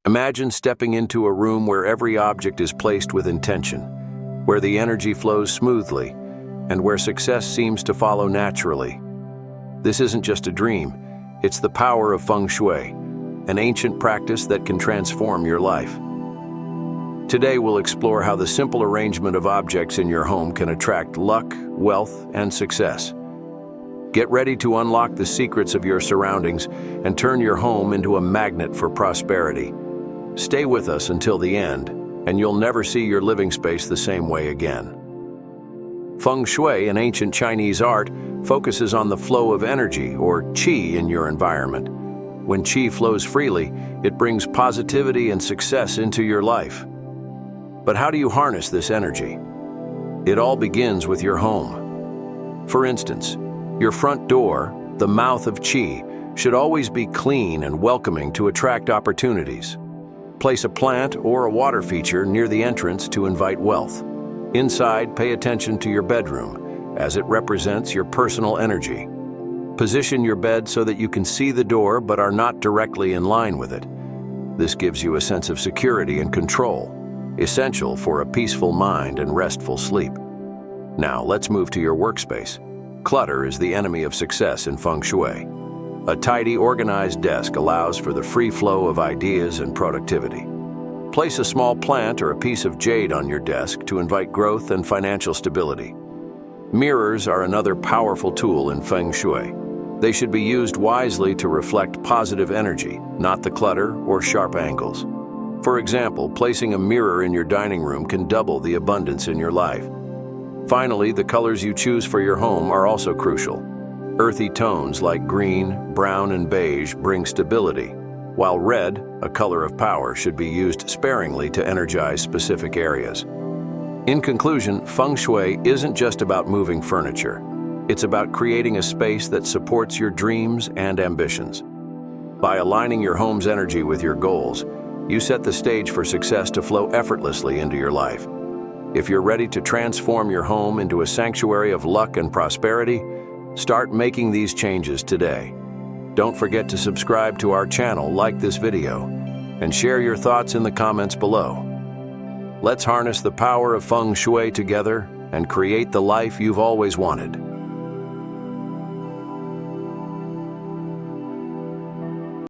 Imagine stepping into a room where every object is placed with intention, where the energy flows smoothly, and where success seems to follow naturally. This isn't just a dream, it's the power of Feng Shui, an ancient practice that can transform your life. Today we'll explore how the simple arrangement of objects in your home can attract luck, wealth, and success. Get ready to unlock the secrets of your surroundings and turn your home into a magnet for prosperity. Stay with us until the end, and you'll never see your living space the same way again. Feng Shui, an ancient Chinese art, focuses on the flow of energy, or qi, in your environment. When qi flows freely, it brings positivity and success into your life. But how do you harness this energy? It all begins with your home. For instance, your front door, the mouth of qi, should always be clean and welcoming to attract opportunities. Place a plant or a water feature near the entrance to invite wealth. Inside, pay attention to your bedroom, as it represents your personal energy. Position your bed so that you can see the door but are not directly in line with it. This gives you a sense of security and control, essential for a peaceful mind and restful sleep. Now, let's move to your workspace. Clutter is the enemy of success in Feng Shui. A tidy, organized desk allows for the free flow of ideas and productivity. Place a small plant or a piece of jade on your desk to invite growth and financial stability. Mirrors are another powerful tool in Feng Shui. They should be used wisely to reflect positive energy, not the clutter or sharp angles. For example, placing a mirror in your dining room can double the abundance in your life. Finally, the colors you choose for your home are also crucial. Earthy tones like green, brown, and beige bring stability, while red, a color of power, should be used sparingly to energize specific areas. In conclusion, Feng Shui isn't just about moving furniture. It's about creating a space that supports your dreams and ambitions. By aligning your home's energy with your goals, you set the stage for success to flow effortlessly into your life. If you're ready to transform your home into a sanctuary of luck and prosperity, start making these changes today. Don't forget to subscribe to our channel, like this video, and share your thoughts in the comments below. Let's harness the power of Feng Shui together and create the life you've always wanted.